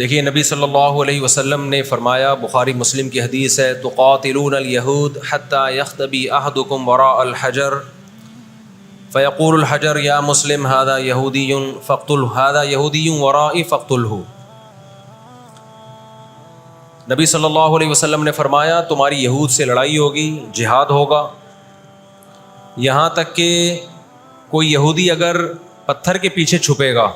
دیکھیے نبی صلی اللہ علیہ وسلم نے فرمایا، بخاری مسلم کی حدیث ہے، تقاتلون الیہود حتی یختبی احدکم وراء الحجر فیقول الحجر یا مسلم ھذا یہودی فاقتلہ ھذا یہودی ورائی فاقتلہ۔ نبی صلی اللہ علیہ وسلم نے فرمایا تمہاری یہود سے لڑائی ہوگی، جہاد ہوگا، یہاں تک کہ کوئی یہودی اگر پتھر کے پیچھے چھپے گا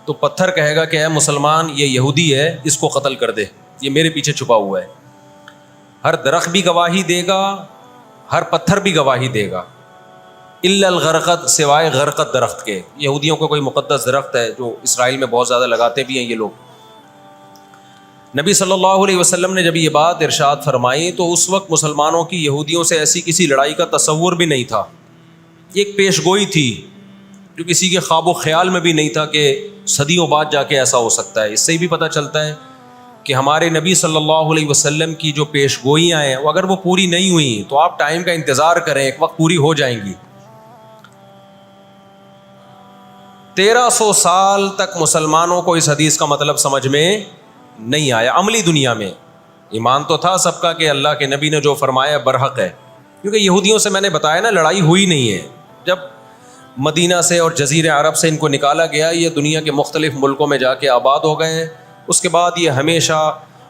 تو پتھر کہے گا کہ اے مسلمان یہ یہودی ہے، اس کو قتل کر دے، یہ میرے پیچھے چھپا ہوا ہے۔ ہر درخت بھی گواہی دے گا، ہر پتھر بھی گواہی دے گا، الا الغرقد، سوائے غرقد درخت کے۔ یہودیوں کا کوئی مقدس درخت ہے جو اسرائیل میں بہت زیادہ لگاتے بھی ہیں یہ لوگ۔ نبی صلی اللہ علیہ وسلم نے جب یہ بات ارشاد فرمائی تو اس وقت مسلمانوں کی یہودیوں سے ایسی کسی لڑائی کا تصور بھی نہیں تھا، ایک پیش گوئی تھی جو کسی کے خواب و خیال میں بھی نہیں تھا کہ صدیوں بعد جا کے ایسا ہو سکتا ہے۔ اس سے بھی پتہ چلتا ہے کہ ہمارے نبی صلی اللہ علیہ وسلم کی جو پیش گوئیاں ہیں اگر وہ پوری نہیں ہوئیں تو آپ ٹائم کا انتظار کریں، ایک وقت پوری ہو جائیں گی۔ 1300 سال تک مسلمانوں کو اس حدیث کا مطلب سمجھ میں نہیں آیا۔ عملی دنیا میں ایمان تو تھا سب کا کہ اللہ کے نبی نے جو فرمایا برحق ہے، کیونکہ یہودیوں سے میں نے بتایا نا لڑائی ہوئی نہیں ہے۔ جب مدینہ سے اور جزیرہ عرب سے ان کو نکالا گیا، یہ دنیا کے مختلف ملکوں میں جا کے آباد ہو گئے۔ اس کے بعد یہ ہمیشہ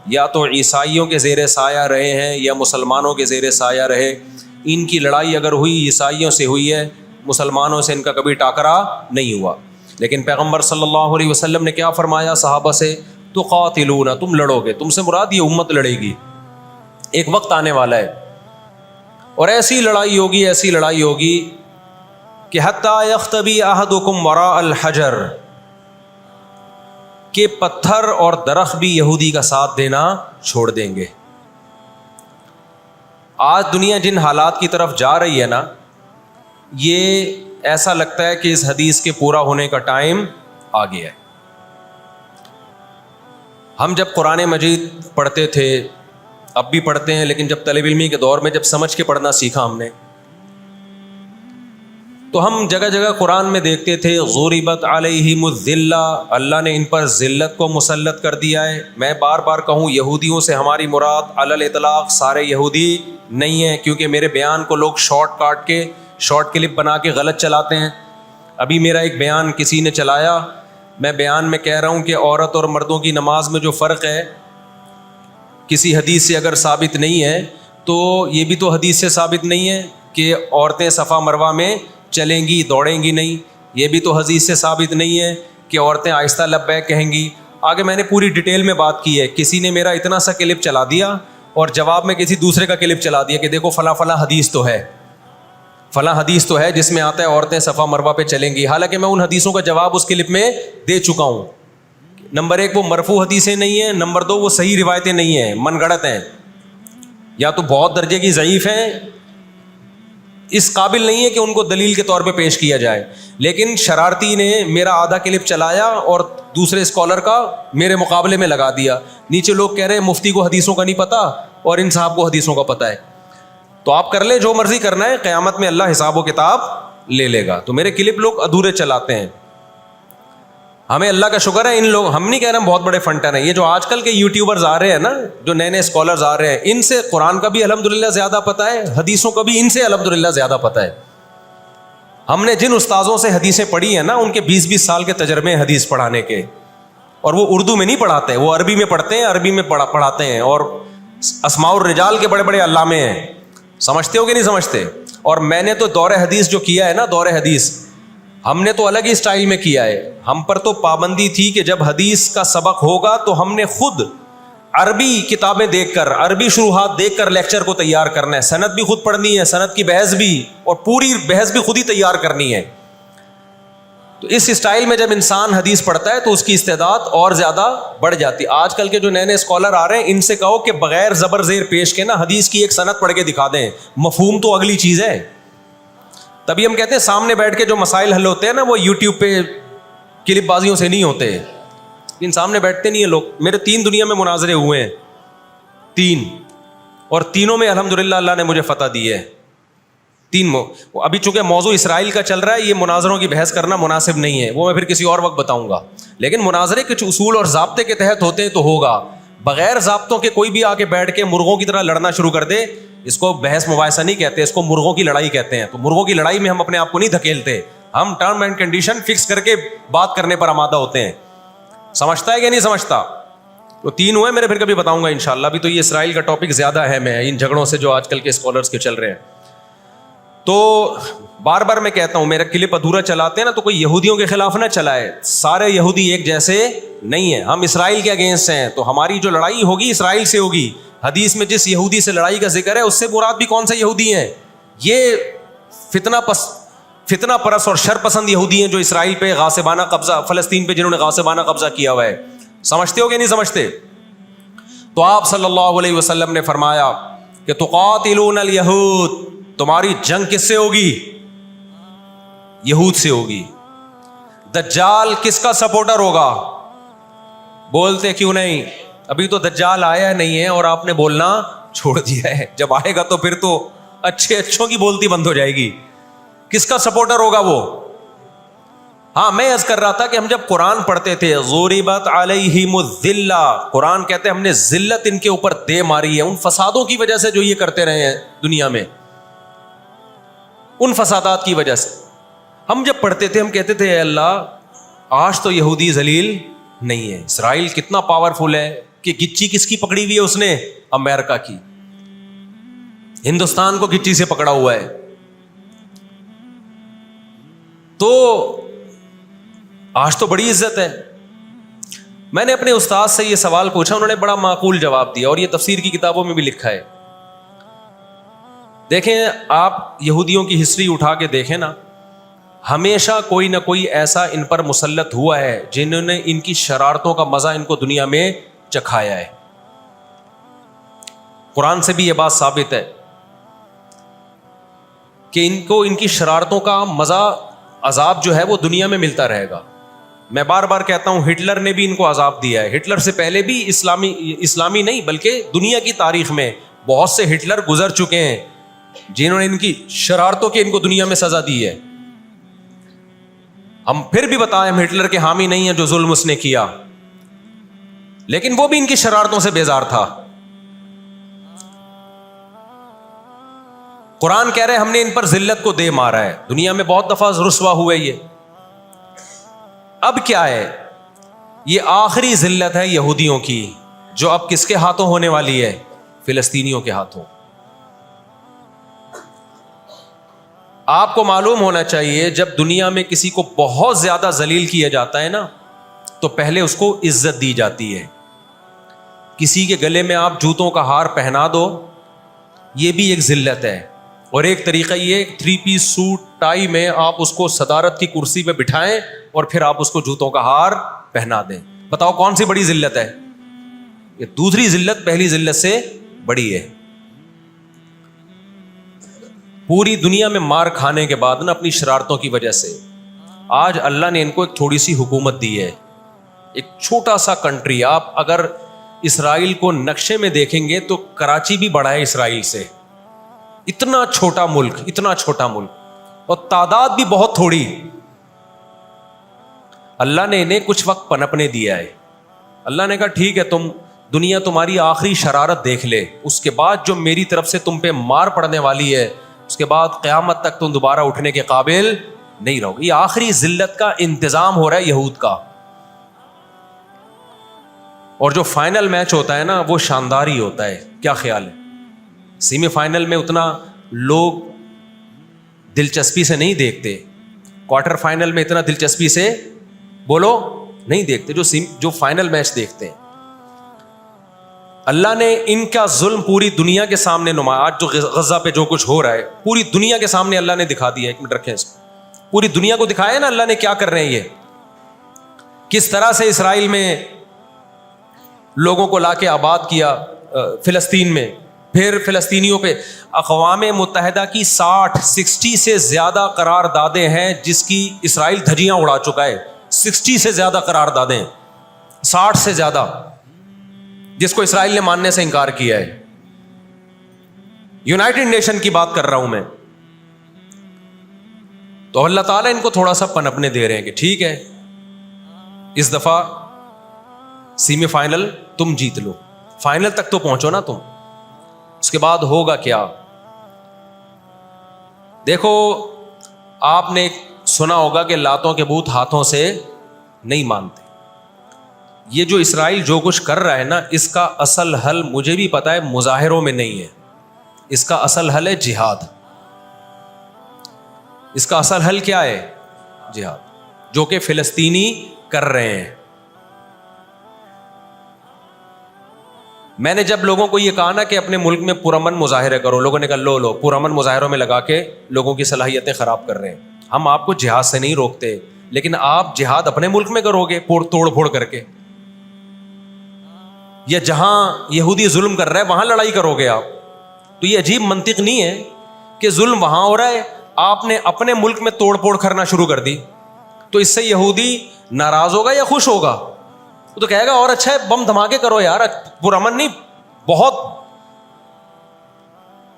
یا تو عیسائیوں کے زیر سایہ رہے ہیں یا مسلمانوں کے زیر سایہ رہے۔ ان کی لڑائی اگر ہوئی عیسائیوں سے ہوئی ہے، مسلمانوں سے ان کا کبھی ٹاکرا نہیں ہوا۔ لیکن پیغمبر صلی اللہ علیہ وسلم نے کیا فرمایا صحابہ سے؟ تقاتلون، تم لڑو گے، تم سے مراد یہ امت لڑے گی، ایک وقت آنے والا ہے اور ایسی لڑائی ہوگی، ایسی لڑائی ہوگی کہ حتی یختبی احدکم وراء الحجر، کہ پتھر اور درخت بھی یہودی کا ساتھ دینا چھوڑ دیں گے۔ آج دنیا جن حالات کی طرف جا رہی ہے نا، یہ ایسا لگتا ہے کہ اس حدیث کے پورا ہونے کا ٹائم آ گیا ہے۔ ہم جب قرآن مجید پڑھتے تھے، اب بھی پڑھتے ہیں، لیکن جب طالب علمی کے دور میں جب سمجھ کے پڑھنا سیکھا ہم نے، تو ہم جگہ جگہ قرآن میں دیکھتے تھے ضربت علیہم الذلہ، اللہ نے ان پر ذلت کو مسلط کر دیا ہے۔ میں بار بار کہوں یہودیوں سے ہماری مراد علی الاطلاق سارے یہودی نہیں ہیں، کیونکہ میرے بیان کو لوگ شارٹ کلپ بنا کے غلط چلاتے ہیں۔ ابھی میرا ایک بیان کسی نے چلایا، میں بیان میں کہہ رہا ہوں کہ عورت اور مردوں کی نماز میں جو فرق ہے کسی حدیث سے اگر ثابت نہیں ہے تو یہ بھی تو حدیث سے ثابت نہیں ہے کہ عورتیں صفا مروہ میں چلیں گی، دوڑیں گی نہیں۔ یہ بھی تو حدیث سے ثابت نہیں ہے کہ عورتیں آہستہ لبیک کہیں گی۔ آگے میں نے پوری ڈیٹیل میں بات کی ہے۔ کسی نے میرا اتنا سا کلپ چلا دیا اور جواب میں کسی دوسرے کا کلپ چلا دیا کہ دیکھو فلاں فلاں حدیث تو ہے، فلاں حدیث تو ہے جس میں آتا ہے عورتیں صفا مروہ پہ چلیں گی، حالانکہ میں ان حدیثوں کا جواب اس کلپ میں دے چکا ہوں۔ نمبر 1 وہ مرفوع حدیثیں نہیں ہیں، نمبر 2 وہ صحیح روایتیں نہیں ہیں، من گھڑت ہیں، یا تو بہت درجے کی ضعیف ہیں، اس قابل نہیں ہے کہ ان کو دلیل کے طور پہ پیش کیا جائے۔ لیکن شرارتی نے میرا آدھا کلپ چلایا اور دوسرے اسکالر کا میرے مقابلے میں لگا دیا۔ نیچے لوگ کہہ رہے ہیں مفتی کو حدیثوں کا نہیں پتہ اور ان صاحب کو حدیثوں کا پتہ ہے۔ تو آپ کر لیں جو مرضی کرنا ہے، قیامت میں اللہ حساب و کتاب لے لے گا۔ تو میرے کلپ لوگ ادھورے چلاتے ہیں۔ ہمیں اللہ کا شکر ہے، ان لوگ، ہم نہیں کہہ رہے ہم بہت بڑے فنٹر ہیں، یہ جو آج کل کے یوٹیوبرز آ رہے ہیں نا، جو نئے نئے اسکالرز آ رہے ہیں، ان سے قرآن کا بھی الحمدللہ زیادہ پتہ ہے، حدیثوں کا بھی ان سے الحمدللہ زیادہ پتہ ہے۔ ہم نے جن استاذوں سے حدیثیں پڑھی ہیں نا، ان کے 20-20 سال کے تجربے ہیں حدیث پڑھانے کے، اور وہ اردو میں نہیں پڑھاتے، وہ عربی میں پڑھتے ہیں، عربی میں پڑھاتے ہیں، اور اسماء الرجال کے بڑے بڑے علامے ہیں۔ سمجھتے ہو کہ نہیں سمجھتے؟ اور میں نے تو دور حدیث جو کیا ہے نا، دور حدیث ہم نے تو الگ ہی اسٹائل میں کیا ہے۔ ہم پر تو پابندی تھی کہ جب حدیث کا سبق ہوگا تو ہم نے خود عربی کتابیں دیکھ کر، عربی شروحات دیکھ کر لیکچر کو تیار کرنا ہے، سند بھی خود پڑھنی ہے، سند کی بحث بھی، اور پوری بحث بھی خود ہی تیار کرنی ہے۔ تو اس اسٹائل میں جب انسان حدیث پڑھتا ہے تو اس کی استعداد اور زیادہ بڑھ جاتی ہے۔ آج کل کے جو نئے نئے اسکالر آ رہے ہیں، ان سے کہو کہ بغیر زبر زیر پیش کے نا حدیث کی ایک سند پڑھ کے دکھا دیں، مفہوم تو اگلی چیز ہے۔ تبھی ہم کہتے ہیں سامنے بیٹھ کے جو مسائل حل ہوتے ہیں نا، وہ یوٹیوب پہ کلپ بازیوں سے نہیں ہوتے، ان سامنے بیٹھتے نہیں ہیں لوگ۔ میرے 3 دنیا میں مناظرے ہوئے ہیں، 3، اور تینوں میں الحمدللہ اللہ نے مجھے فتح دی ہے۔ ابھی چونکہ موضوع اسرائیل کا چل رہا ہے، یہ مناظروں کی بحث کرنا مناسب نہیں ہے، وہ میں پھر کسی اور وقت بتاؤں گا۔ لیکن مناظرے کچھ اصول اور ضابطے کے تحت ہوتے ہیں تو ہوگا. بغیر ضابطوں کے کوئی بھی آ کے بیٹھ کے مرغوں کی طرح لڑنا شروع کر دے, اس کو بحث مباحثہ نہیں کہتے, اس کو مرغوں کی لڑائی کہتے ہیں. تو مرغوں کی لڑائی میں ہم اپنے آپ کو نہیں دھکیلتے, ہم ٹرم اینڈ کنڈیشن فکس کر کے بات کرنے پر آمادہ ہوتے ہیں. سمجھتا ہے کہ نہیں سمجھتا؟ تو 3 ہوئے میرے, پھر کبھی بتاؤں گا انشاءاللہ. ابھی تو یہ اسرائیل کا ٹاپک زیادہ اہم ہے ان جھگڑوں سے جو آج کل کے اسکالرس کے چل رہے ہیں. تو بار بار میں کہتا ہوں, میرا کلپ ادھورا چلاتے ہیں نا تو کوئی یہودیوں کے خلاف نہ چلائے. سارے یہودی ایک جیسے نہیں ہیں. ہم اسرائیل کے اگینسٹ ہیں, تو ہماری جو لڑائی ہوگی اسرائیل سے ہوگی. حدیث میں جس یہودی سے لڑائی کا ذکر ہے اس سے مراد بھی کون سے یہودی ہیں؟ یہ فتنہ پرست اور شر پسند یہودی ہیں جو اسرائیل پہ غاصبانہ قبضہ, فلسطین پہ جنہوں نے غاصبانہ قبضہ کیا ہوا ہے. سمجھتے ہو کہ نہیں سمجھتے؟ تو آپ صلی اللہ علیہ وسلم نے فرمایا کہ تقاتلون الیہود, تمہاری جنگ کس سے ہوگی؟ یہود سے ہوگی. دجال کس کا سپورٹر ہوگا؟ بولتے کیوں نہیں؟ ابھی تو دجال آیا نہیں ہے اور آپ نے بولنا چھوڑ دیا ہے. جب آئے گا تو پھر تو اچھوں کی بولتی بند ہو جائے گی. کس کا سپورٹر ہوگا وہ؟ ہاں, میں عرض کر رہا تھا کہ ہم جب قرآن پڑھتے تھے, ضربت علیہم الذلہ, قرآن کہتے ہیں ہم نے ذلت ان کے اوپر دے ماری ہے ان فسادوں کی وجہ سے جو یہ کرتے رہے ہیں دنیا میں, ان فسادات کی وجہ سے. ہم جب پڑھتے تھے ہم کہتے تھے اے اللہ آج تو یہودی ذلیل نہیں ہے. اسرائیل کتنا پاورفل ہے کہ گچی کس کی پکڑی ہوئی ہے اس نے؟ امریکہ کی. ہندوستان کو گچی سے پکڑا ہوا ہے. تو آج تو بڑی عزت ہے. میں نے اپنے استاد سے یہ سوال پوچھا, انہوں نے بڑا معقول جواب دیا اور یہ تفسیر کی کتابوں میں بھی لکھا ہے. دیکھیں آپ یہودیوں کی ہسٹری اٹھا کے دیکھیں نا, ہمیشہ کوئی نہ کوئی ایسا ان پر مسلط ہوا ہے جنہوں نے ان کی شرارتوں کا مزہ ان کو دنیا میں چکھایا ہے. قرآن سے بھی یہ بات ثابت ہے کہ ان کو ان کی شرارتوں کا مزہ, عذاب جو ہے وہ دنیا میں ملتا رہے گا. میں بار بار کہتا ہوں ہٹلر نے بھی ان کو عذاب دیا ہے. ہٹلر سے پہلے بھی اسلامی نہیں بلکہ دنیا کی تاریخ میں بہت سے ہٹلر گزر چکے ہیں جنہوں نے ان کی شرارتوں کی ان کو دنیا میں سزا دی ہے. ہم پھر بھی بتائیں ہم ہٹلر کے حامی نہیں ہیں جو ظلم اس نے کیا, لیکن وہ بھی ان کی شرارتوں سے بیزار تھا. قرآن کہہ رہے ہم نے ان پر ذلت کو دے مارا ہے. دنیا میں بہت دفعہ رسوا ہوئے یہ. اب کیا ہے؟ یہ آخری ذلت ہے یہودیوں کی جو اب کس کے ہاتھوں ہونے والی ہے؟ فلسطینیوں کے ہاتھوں. آپ کو معلوم ہونا چاہیے جب دنیا میں کسی کو بہت زیادہ ذلیل کیا جاتا ہے نا تو پہلے اس کو عزت دی جاتی ہے. کسی کے گلے میں آپ جوتوں کا ہار پہنا دو, یہ بھی ایک ذلت ہے. اور ایک طریقہ یہ 3 پیس سوٹ ٹائی میں آپ اس کو صدارت کی کرسی پہ بٹھائیں اور پھر آپ اس کو جوتوں کا ہار پہنا دیں. بتاؤ کون سی بڑی ذلت ہے؟ یہ دوسری ذلت پہلی ذلت سے بڑی ہے. پوری دنیا میں مار کھانے کے بعد نا اپنی شرارتوں کی وجہ سے آج اللہ نے ان کو ایک تھوڑی سی حکومت دی ہے. ایک چھوٹا سا کنٹری, آپ اگر اسرائیل کو نقشے میں دیکھیں گے تو کراچی بھی بڑا ہے اسرائیل سے. اتنا چھوٹا ملک, اتنا چھوٹا ملک, اور تعداد بھی بہت تھوڑی. اللہ نے انہیں کچھ وقت پنپنے دیا ہے. اللہ نے کہا ٹھیک ہے تم دنیا تمہاری آخری شرارت دیکھ لے, اس کے بعد جو میری طرف سے تم پہ مار پڑنے والی ہے اس کے بعد قیامت تک تم دوبارہ اٹھنے کے قابل نہیں رہو گے. یہ آخری ذلت کا انتظام ہو رہا ہے یہود کا. اور جو فائنل میچ ہوتا ہے نا وہ شاندار ہی ہوتا ہے. کیا خیال ہے؟ سیمی فائنل میں اتنا لوگ دلچسپی سے نہیں دیکھتے, کوارٹر فائنل میں اتنا دلچسپی سے بولو نہیں دیکھتے جو فائنل میچ دیکھتے ہیں. اللہ نے ان کا ظلم پوری دنیا کے سامنے آج جو غزہ پہ جو کچھ ہو رہا ہے پوری دنیا کے سامنے اللہ نے دکھا دیا. 1 منٹ رکھیں اس کو, پوری دنیا کو دکھایا نا اللہ نے کیا کر رہے ہیں. یہ کس طرح سے اسرائیل میں لوگوں کو لا کے آباد کیا فلسطین میں, پھر فلسطینیوں پہ اقوام متحدہ کی 60 سے زیادہ قراردادیں ہیں جس کی اسرائیل دھجیاں اڑا چکا ہے. 60 سے زیادہ قراردادیں, 60 سے زیادہ, جس کو اسرائیل نے ماننے سے انکار کیا ہے. یونائٹڈ نیشن کی بات کر رہا ہوں میں. تو اللہ تعالیٰ ان کو تھوڑا سا پنپنے دے رہے ہیں کہ ٹھیک ہے اس دفعہ سیمی فائنل تم جیت لو, فائنل تک تو پہنچو نا تم, اس کے بعد ہوگا کیا. دیکھو آپ نے سنا ہوگا کہ لاتوں کے بت ہاتھوں سے نہیں مانتے. یہ جو اسرائیل جو کچھ کر رہا ہے نا, اس کا اصل حل مجھے بھی پتا ہے مظاہروں میں نہیں ہے, اس کا اصل حل ہے جہاد. اس کا اصل حل کیا ہے؟ جہاد, جو کہ فلسطینی کر رہے ہیں. میں نے جب لوگوں کو یہ کہا نا کہ اپنے ملک میں پرامن مظاہرے کرو, لوگوں نے کہا لو پرامن مظاہروں میں لگا کے لوگوں کی صلاحیتیں خراب کر رہے ہیں. ہم آپ کو جہاد سے نہیں روکتے, لیکن آپ جہاد اپنے ملک میں کرو گے توڑ پھوڑ کر کے, یا جہاں یہودی ظلم کر رہا ہے وہاں لڑائی کرو گے آپ. تو یہ عجیب منطق نہیں ہے کہ ظلم وہاں ہو رہا ہے, آپ نے اپنے ملک میں توڑ پھوڑ کرنا شروع کر دی, تو اس سے یہودی ناراض ہوگا یا خوش ہوگا؟ وہ تو کہے گا اور اچھا ہے بم دھماکے کرو یار, پرامن نہیں, بہت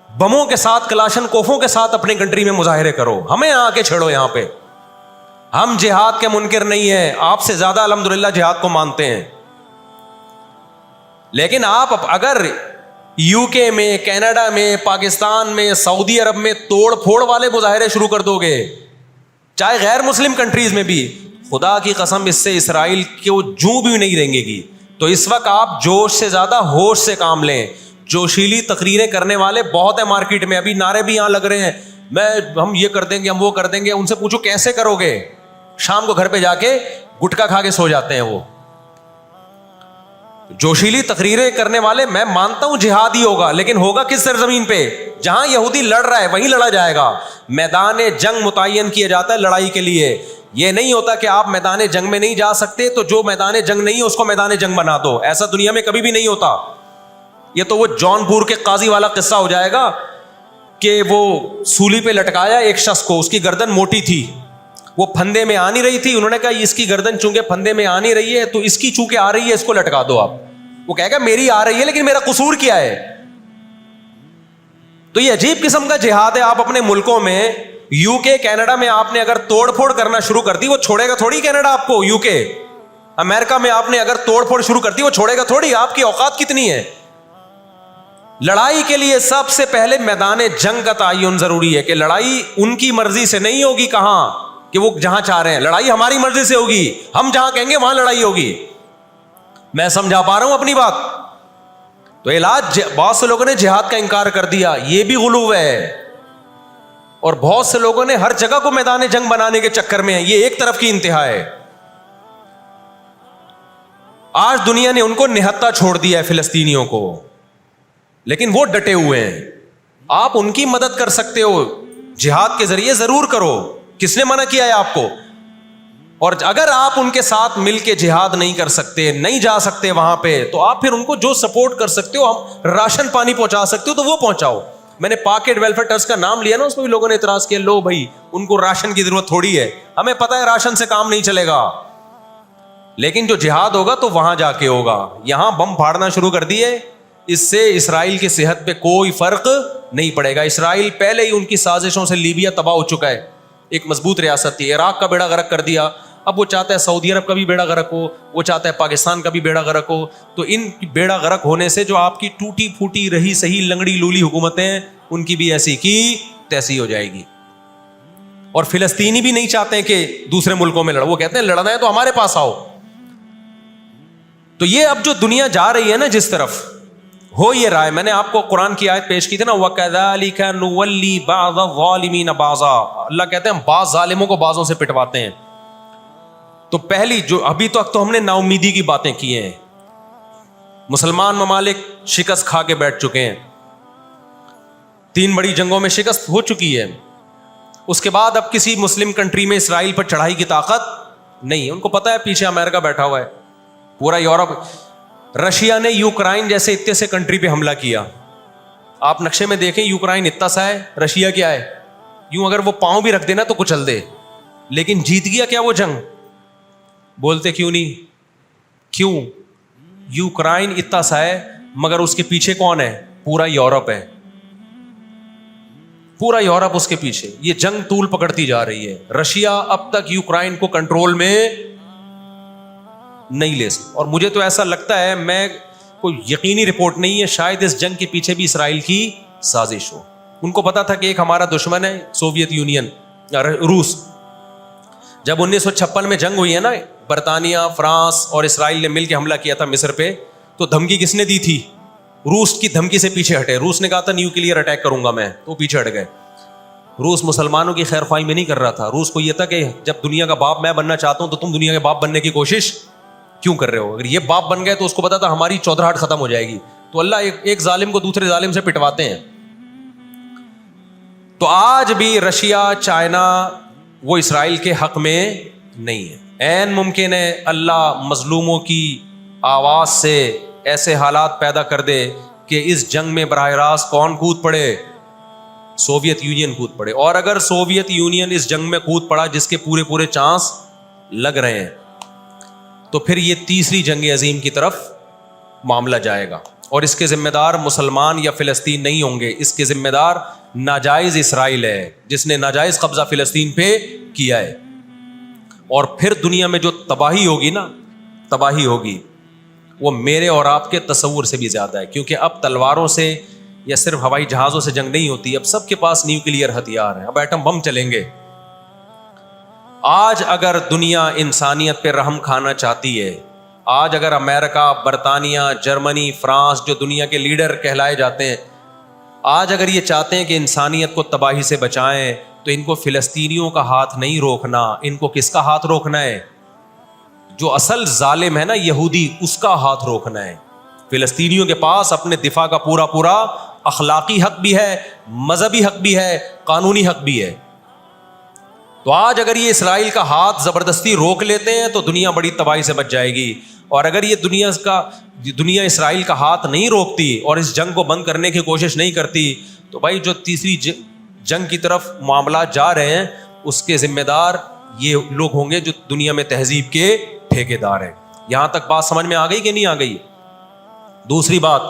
بموں کے ساتھ کلاشن کوفوں کے ساتھ اپنی کنٹری میں مظاہرے کرو, ہمیں آ کے چھیڑو یہاں پہ. ہم جہاد کے منکر نہیں ہیں, آپ سے زیادہ الحمدللہ جہاد کو مانتے ہیں. لیکن آپ اگر یو کے میں, کینیڈا میں, پاکستان میں, سعودی عرب میں توڑ پھوڑ والے مظاہرے شروع کر دو گے, چاہے غیر مسلم کنٹریز میں بھی, خدا کی قسم اس سے اسرائیل کو جوں بھی نہیں رہیں گی. تو اس وقت آپ جوش سے زیادہ ہوش سے کام لیں. جوشیلی تقریریں کرنے والے بہت ہیں مارکیٹ میں, ابھی نعرے بھی یہاں لگ رہے ہیں, ہم یہ کر دیں گے, ہم وہ کر دیں گے. ان سے پوچھو کیسے کرو گے؟ شام کو گھر پہ جا کے گٹکا کھا کے سو جاتے ہیں وہ. جوشیلی تقریریں کرنے والے, میں مانتا ہوں جہاد ہی ہوگا, لیکن ہوگا کس سرزمین پہ؟ جہاں یہودی لڑ رہا ہے وہیں لڑا جائے گا. میدان جنگ متعین کیا جاتا ہے لڑائی کے لیے. یہ نہیں ہوتا کہ آپ میدان جنگ میں نہیں جا سکتے تو جو میدان جنگ نہیں ہے اس کو میدان جنگ بنا دو. ایسا دنیا میں کبھی بھی نہیں ہوتا. یہ تو وہ جون پور کے قاضی والا قصہ ہو جائے گا کہ وہ سولی پہ لٹکایا ایک شخص کو, اس کی گردن موٹی تھی, وہ پھندے میں آ نہیں رہی تھی. انہوں نے کہا اس کی گردن چونکہ پھندے میں آ نہیں رہی ہے تو اس کی چونکہ آ رہی ہے اس کو لٹکا دو آپ. وہ کہے گا میری آ رہی ہے لیکن میرا قصور کیا ہے؟ تو یہ عجیب قسم کا جہاد ہے. آپ اپنے ملکوں میں, یو کے, کینیڈا میں آپ نے اگر توڑ پھوڑ کرنا شروع کر دی, وہ چھوڑے گا تھوڑی کینیڈا آپ کو. یو کے, امریکہ میں آپ نے اگر توڑ پھوڑ شروع کر دی, وہ چھوڑے گا تھوڑی. آپ کی اوقات کتنی ہے؟ لڑائی کے لیے سب سے پہلے میدان جنگ کا تعین ضروری ہے, کہ لڑائی ان کی مرضی سے نہیں ہوگی. کہاں کہ وہ جہاں چاہ رہے ہیں, لڑائی ہماری مرضی سے ہوگی. ہم جہاں کہیں گے وہاں لڑائی ہوگی. میں سمجھا پا رہا ہوں اپنی بات؟ تو علاج, بہت سے لوگوں نے جہاد کا انکار کر دیا, یہ بھی غلو ہے. اور بہت سے لوگوں نے ہر جگہ کو میدان جنگ بنانے کے چکر میں ہیں. یہ ایک طرف کی انتہا ہے. آج دنیا نے ان کو نہتا چھوڑ دیا ہے, فلسطینیوں کو, لیکن وہ ڈٹے ہوئے ہیں. آپ ان کی مدد کر سکتے ہو جہاد کے ذریعے, ضرور کرو. کس نے منع کیا ہے آپ کو؟ اور اگر آپ ان کے ساتھ مل کے جہاد نہیں کر سکتے, نہیں جا سکتے وہاں پہ, تو آپ پھر ان کو جو سپورٹ کر سکتے ہو, ہم راشن پانی پہنچا سکتے ہو تو وہ پہنچاؤ. میں نے پاکٹ ویلفیئر ٹرسٹ کا نام لیا نا, اس میں بھی لوگوں نے اعتراض کیا, لو بھائی ان کو راشن کی ضرورت تھوڑی ہے, ہمیں پتہ ہے راشن سے کام نہیں چلے گا. لیکن جو جہاد ہوگا تو وہاں جا کے ہوگا. یہاں بم پھاڑنا شروع کر دیے, اس سے اسرائیل کی صحت پہ کوئی فرق نہیں پڑے گا. اسرائیل پہلے ہی ان کی سازشوں سے لیبیا تباہ ہو چکا ہے. ایک مضبوط ریاست تھی, عراق کا بیڑا غرق کر دیا. اب وہ چاہتا ہے سعودی عرب کا بھی بیڑا غرق ہو, وہ چاہتا ہے پاکستان کا بھی بیڑا غرق ہو. تو ان بیڑا غرق ہونے سے جو آپ کی ٹوٹی پھوٹی رہی صحیح لنگڑی لولی حکومتیں ہیں, ان کی بھی ایسی کی تیسی ہو جائے گی. اور فلسطینی بھی نہیں چاہتے کہ دوسرے ملکوں میں لڑو, وہ کہتے ہیں لڑنا ہے تو ہمارے پاس آؤ. تو یہ اب جو دنیا جا رہی ہے نا جس طرف, ہو یہ رہا ہے. میں نے آپ کو قرآن کی آیت پیش کی تھی نا, وَكَذَلِكَ نُوَلِّي بَعْضَ الظَّالِمِينَ بَعْضًا. اللہ کہتے ہیں ہم بعض ظالموں کو بعضوں سے پٹواتے ہیں. تو پہلی جو ابھی تک تو ہم نے نا امیدی کی باتیں کی ہیں, مسلمان ممالک شکست کھا کے بیٹھ چکے ہیں, 3 بڑی جنگوں میں شکست ہو چکی ہے. اس کے بعد اب کسی مسلم کنٹری میں اسرائیل پر چڑھائی کی طاقت نہیں. ان کو پتا ہے پیچھے امریکہ بیٹھا ہوا ہے, پورا یورپ. رشیا نے یوکرائن جیسے اتنے سے کنٹری پہ حملہ کیا. آپ نقشے میں دیکھیں, یوکرائن اتنا سا ہے, رشیا کیا ہے, یوں اگر وہ پاؤں بھی رکھ دینا تو کچل دے. لیکن جیت گیا کیا وہ جنگ؟ بولتے کیوں نہیں؟ کیوں؟ یوکرائن اتنا سا ہے مگر اس کے پیچھے کون ہے؟ پورا یورپ ہے, پورا یورپ اس کے پیچھے. یہ جنگ طول پکڑتی جا رہی ہے. رشیا اب تک یوکرائن کو کنٹرول میں نہیں لے سکتے. اور مجھے تو ایسا لگتا ہے, میں کوئی یقینی رپورٹ نہیں ہے, شاید اس جنگ کے پیچھے بھی اسرائیل کی سازش ہو. ان کو پتا تھا کہ ایک ہمارا دشمن ہے سوویت یونین, روس. جب 1956 میں جنگ ہوئی ہے نا, برطانیہ, فرانس اور اسرائیل نے مل کے حملہ کیا تھا مصر پہ, تو دھمکی کس نے دی تھی؟ روس کی دھمکی سے پیچھے ہٹے. روس نے کہا تھا نیوکلیئر اٹیک کروں گا میں, تو پیچھے ہٹ گئے. روس مسلمانوں کی خیر خواہی میں نہیں کر رہا تھا. روس کو یہ تھا کہ جب دنیا کا باپ میں بننا چاہتا ہوں تو تم دنیا کے باپ بننے کی کوشش کیوں کر رہے ہو؟ اگر یہ باپ بن گئے تو اس کو پتا تھا ہماری چودراہٹ ختم ہو جائے گی. تو اللہ ایک ظالم کو دوسرے ظالم سے پٹواتے ہیں. تو آج بھی رشیا, چائنا وہ اسرائیل کے حق میں نہیں ہے. عین ممکن ہے اللہ مظلوموں کی آواز سے ایسے حالات پیدا کر دے کہ اس جنگ میں براہ راست کون کود پڑے؟ سوویت یونین کود پڑے. اور اگر سوویت یونین اس جنگ میں کود پڑا جس کے پورے چانس لگ رہے ہیں, تو پھر یہ تیسری جنگ عظیم کی طرف معاملہ جائے گا. اور اس کے ذمہ دار مسلمان یا فلسطین نہیں ہوں گے, اس کے ذمہ دار ناجائز اسرائیل ہے جس نے ناجائز قبضہ فلسطین پہ کیا ہے. اور پھر دنیا میں جو تباہی ہوگی نا, تباہی ہوگی, وہ میرے اور آپ کے تصور سے بھی زیادہ ہے. کیونکہ اب تلواروں سے یا صرف ہوائی جہازوں سے جنگ نہیں ہوتی, اب سب کے پاس نیوکلیئر ہتھیار ہیں, اب ایٹم بم چلیں گے. آج اگر دنیا انسانیت پہ رحم کھانا چاہتی ہے, آج اگر امریکہ, برطانیہ, جرمنی, فرانس جو دنیا کے لیڈر کہلائے جاتے ہیں, آج اگر یہ چاہتے ہیں کہ انسانیت کو تباہی سے بچائیں, تو ان کو فلسطینیوں کا ہاتھ نہیں روکنا. ان کو کس کا ہاتھ روکنا ہے؟ جو اصل ظالم ہے نا یہودی, اس کا ہاتھ روکنا ہے. فلسطینیوں کے پاس اپنے دفاع کا پورا اخلاقی حق بھی ہے, مذہبی حق بھی ہے, قانونی حق بھی ہے. تو آج اگر یہ اسرائیل کا ہاتھ زبردستی روک لیتے ہیں تو دنیا بڑی تباہی سے بچ جائے گی. اور اگر یہ دنیا اسرائیل کا ہاتھ نہیں روکتی اور اس جنگ کو بند کرنے کی کوشش نہیں کرتی, تو بھائی جو تیسری جنگ کی طرف معاملات جا رہے ہیں, اس کے ذمہ دار یہ لوگ ہوں گے جو دنیا میں تہذیب کے ٹھیکیدار ہیں. یہاں تک بات سمجھ میں آ گئی کہ نہیں آ گئی؟ دوسری بات,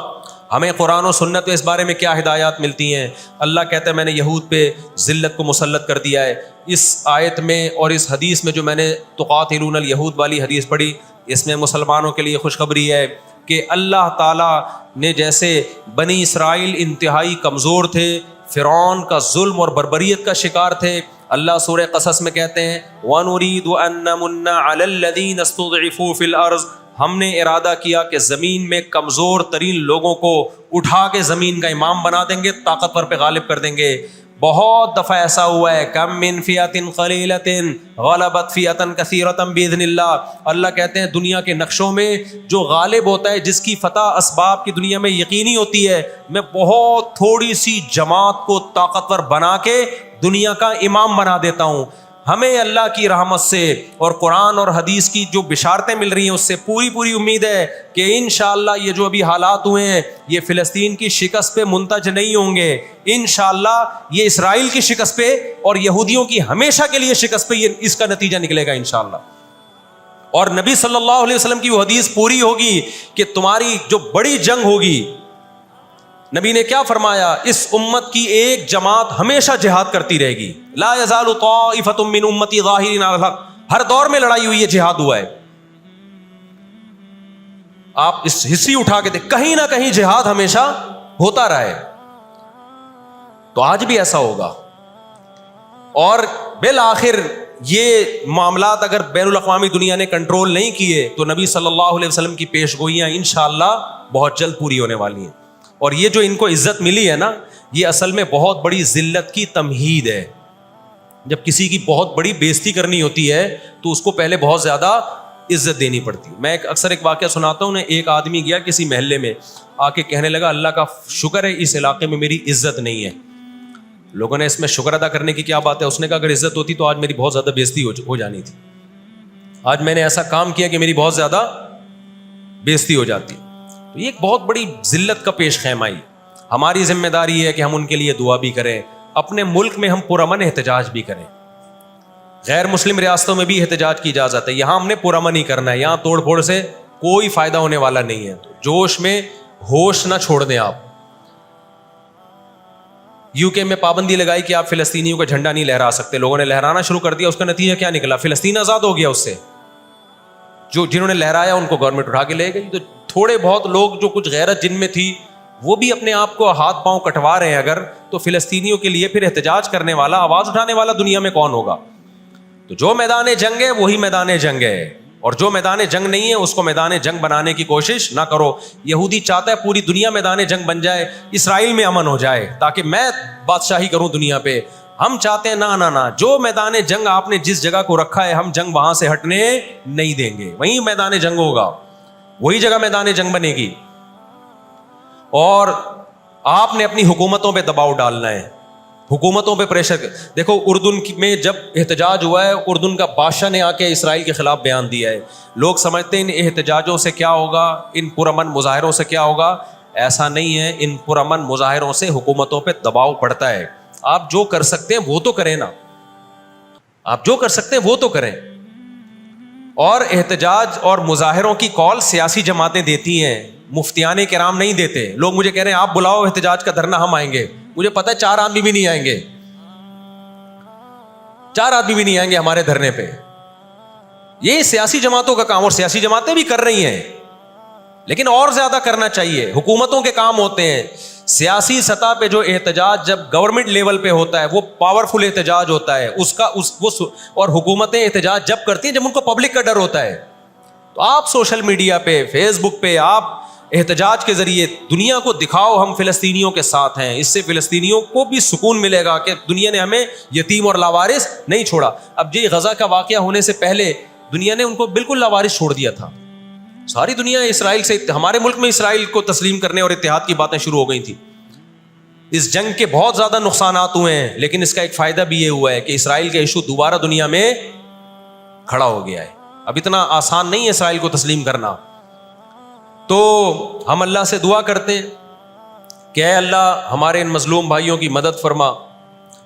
ہمیں قرآن و سنت میں اس بارے میں کیا ہدایات ملتی ہیں؟ اللہ کہتا ہے میں نے یہود پہ ذلت کو مسلط کر دیا ہے. اس آیت میں اور اس حدیث میں جو میں نے تقاتلون الیہود والی حدیث پڑھی, اس میں مسلمانوں کے لیے خوشخبری ہے کہ اللہ تعالیٰ نے جیسے بنی اسرائیل انتہائی کمزور تھے, فرعون کا ظلم اور بربریت کا شکار تھے, اللہ سورہ قصص میں کہتے ہیں وَنُرِيدُ أَن نَّمُنَّ عَلَى الَّذِينَ اسْتُضْعِفُوا فِي الْأَرْضِ, ہم نے ارادہ کیا کہ زمین میں کمزور ترین لوگوں کو اٹھا کے زمین کا امام بنا دیں گے, طاقتور پہ غالب کر دیں گے. بہت دفعہ ایسا ہوا ہے, کم من فئۃ قلیلۃ غلبت فئۃ کثیرۃ باذن اللہ. اللہ کہتے ہیں دنیا کے نقشوں میں جو غالب ہوتا ہے, جس کی فتح اسباب کی دنیا میں یقینی ہوتی ہے, میں بہت تھوڑی سی جماعت کو طاقتور بنا کے دنیا کا امام بنا دیتا ہوں. ہمیں اللہ کی رحمت سے اور قرآن اور حدیث کی جو بشارتیں مل رہی ہیں اس سے پوری امید ہے کہ انشاءاللہ یہ جو ابھی حالات ہوئے ہیں یہ فلسطین کی شکست پہ منتج نہیں ہوں گے. انشاءاللہ یہ اسرائیل کی شکست پہ اور یہودیوں کی ہمیشہ کے لیے شکست پہ یہ اس کا نتیجہ نکلے گا انشاءاللہ. اور نبی صلی اللہ علیہ وسلم کی وہ حدیث پوری ہوگی کہ تمہاری جو بڑی جنگ ہوگی, نبی نے کیا فرمایا, اس امت کی ایک جماعت ہمیشہ جہاد کرتی رہے گی. لا یزال طائفۃ من امتی ظاہرین علی الحق, ہر دور میں لڑائی ہوئی ہے, جہاد ہوا ہے. آپ اس ہسٹری اٹھا کے دیکھ, کہیں نہ کہیں جہاد ہمیشہ ہوتا رہا ہے. تو آج بھی ایسا ہوگا. اور بالآخر یہ معاملات اگر بین الاقوامی دنیا نے کنٹرول نہیں کیے تو نبی صلی اللہ علیہ وسلم کی پیش گوئیاں انشاءاللہ بہت جلد پوری ہونے والی ہیں. اور یہ جو ان کو عزت ملی ہے نا, یہ اصل میں بہت بڑی ذلت کی تمہید ہے. جب کسی کی بہت بڑی بےزتی کرنی ہوتی ہے تو اس کو پہلے بہت زیادہ عزت دینی پڑتی ہے. میں اکثر ایک واقعہ سناتا ہوں. ایک آدمی گیا کسی محلے میں, آ کے کہنے لگا اللہ کا شکر ہے اس علاقے میں میری عزت نہیں ہے. لوگوں نے اس میں شکر ادا کرنے کی کیا بات ہے؟ اس نے کہا اگر عزت ہوتی تو آج میری بہت زیادہ بےزتی ہو جانی تھی. آج میں نے ایسا کام کیا کہ میری بہت زیادہ بےزتی ہو جاتی. تو یہ ایک بہت بڑی ذلت کا پیش خیمائی. ہماری ذمہ داری ہے کہ ہم ان کے لیے دعا بھی کریں, اپنے ملک میں ہم پرامن احتجاج بھی کریں. غیر مسلم ریاستوں میں بھی احتجاج کی اجازت ہے, یہاں ہم نے پرامن ہی کرنا ہے. یہاں توڑ پھوڑ سے کوئی فائدہ ہونے والا نہیں ہے. تو جوش میں ہوش نہ چھوڑ دیں آپ. یو کے میں پابندی لگائی کہ آپ فلسطینیوں کا جھنڈا نہیں لہرا سکتے. لوگوں نے لہرانا شروع کر دیا, اس کا نتیجہ کیا نکلا؟ فلسطین آزاد ہو گیا اس سے. جو جنہوں نے لہرایا ان کو گورنمنٹ اٹھا کے لے گئی. تو تھوڑے بہت لوگ جو کچھ غیرت جن میں تھی وہ بھی اپنے آپ کو ہاتھ پاؤں کٹوا رہے ہیں اگر, تو فلسطینیوں کے لیے پھر احتجاج کرنے والا, آواز اٹھانے والا دنیا میں کون ہوگا؟ تو جو میدان جنگ ہے وہی میدان جنگ ہے, اور جو میدان جنگ نہیں ہے اس کو میدان جنگ بنانے کی کوشش نہ کرو. یہودی چاہتا ہے پوری دنیا میدان جنگ بن جائے, اسرائیل میں امن ہو جائے تاکہ میں بادشاہی کروں دنیا پہ. ہم چاہتے ہیں نہ, جو میدان جنگ آپ نے جس جگہ کو رکھا ہے ہم جنگ وہاں سے ہٹنے نہیں دیں گے, وہیں میدان جنگ ہوگا, وہی جگہ میدان جنگ بنے گی. اور آپ نے اپنی حکومتوں پہ دباؤ ڈالنا ہے, حکومتوں پہ پریشر. دیکھو اردن میں جب احتجاج ہوا ہے, اردن کا بادشاہ نے آ کے اسرائیل کے خلاف بیان دیا ہے. لوگ سمجھتے ہیں ان احتجاجوں سے کیا ہوگا, ان پرامن مظاہروں سے کیا ہوگا. ایسا نہیں ہے, ان پرامن مظاہروں سے حکومتوں پہ دباؤ پڑتا ہے. آپ جو کر سکتے ہیں وہ تو کریں نا, آپ جو کر سکتے ہیں وہ تو کریں. اور احتجاج اور مظاہروں کی کال سیاسی جماعتیں دیتی ہیں, مفتیان کرام نہیں دیتے. لوگ مجھے کہہ رہے ہیں آپ بلاؤ احتجاج کا دھرنا ہم آئیں گے. مجھے پتہ ہے 4 آدمی بھی نہیں آئیں گے, 4 آدمی بھی نہیں آئیں گے ہمارے دھرنے پہ. یہ سیاسی جماعتوں کا کام, اور سیاسی جماعتیں بھی کر رہی ہیں, لیکن اور زیادہ کرنا چاہیے. حکومتوں کے کام ہوتے ہیں. سیاسی سطح پہ جو احتجاج جب گورنمنٹ لیول پہ ہوتا ہے وہ پاورفل احتجاج ہوتا ہے اور حکومتیں احتجاج جب کرتی ہیں جب ان کو پبلک کا ڈر ہوتا ہے. تو آپ سوشل میڈیا پہ, فیس بک پہ آپ احتجاج کے ذریعے دنیا کو دکھاؤ ہم فلسطینیوں کے ساتھ ہیں. اس سے فلسطینیوں کو بھی سکون ملے گا کہ دنیا نے ہمیں یتیم اور لاوارث نہیں چھوڑا. اب یہ غزہ کا واقعہ ہونے سے پہلے دنیا نے ان کو بالکل لاوارث چھوڑ دیا تھا. ساری دنیا اسرائیل سے, ہمارے ملک میں اسرائیل کو تسلیم کرنے اور اتحاد کی باتیں شروع ہو گئی تھی. اس جنگ کے بہت زیادہ نقصانات ہوئے ہیں, لیکن اس کا ایک فائدہ بھی یہ ہوا ہے کہ اسرائیل کا ایشو دوبارہ دنیا میں کھڑا ہو گیا ہے. اب اتنا آسان نہیں ہے اسرائیل کو تسلیم کرنا. تو ہم اللہ سے دعا کرتے ہیں کہ اے اللہ ہمارے ان مظلوم بھائیوں کی مدد فرما,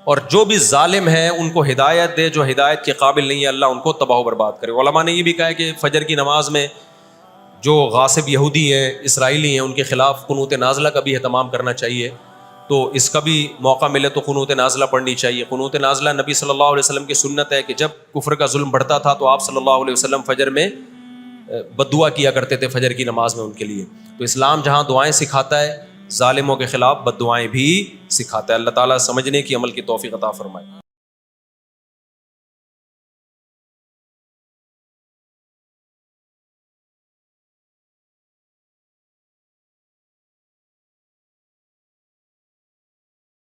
اور جو بھی ظالم ہے ان کو ہدایت دے, جو ہدایت کے قابل نہیں ہے اللہ ان کو تباہ و برباد کرے. علماء نے یہ بھی کہا ہے کہ فجر کی نماز میں جو غاصب یہودی ہیں, اسرائیلی ہیں, ان کے خلاف قنوت نازلہ کا بھی اہتمام کرنا چاہیے. تو اس کا بھی موقع ملے تو قنوت نازلہ پڑھنی چاہیے. قنوت نازلہ نبی صلی اللہ علیہ وسلم کی سنت ہے کہ جب کفر کا ظلم بڑھتا تھا تو آپ صلی اللہ علیہ وسلم فجر میں بد دعا کیا کرتے تھے فجر کی نماز میں ان کے لیے. تو اسلام جہاں دعائیں سکھاتا ہے, ظالموں کے خلاف بد دعائیں بھی سکھاتا ہے. اللہ تعالیٰ سمجھنے کی عمل کی توفیق عطا فرمائے.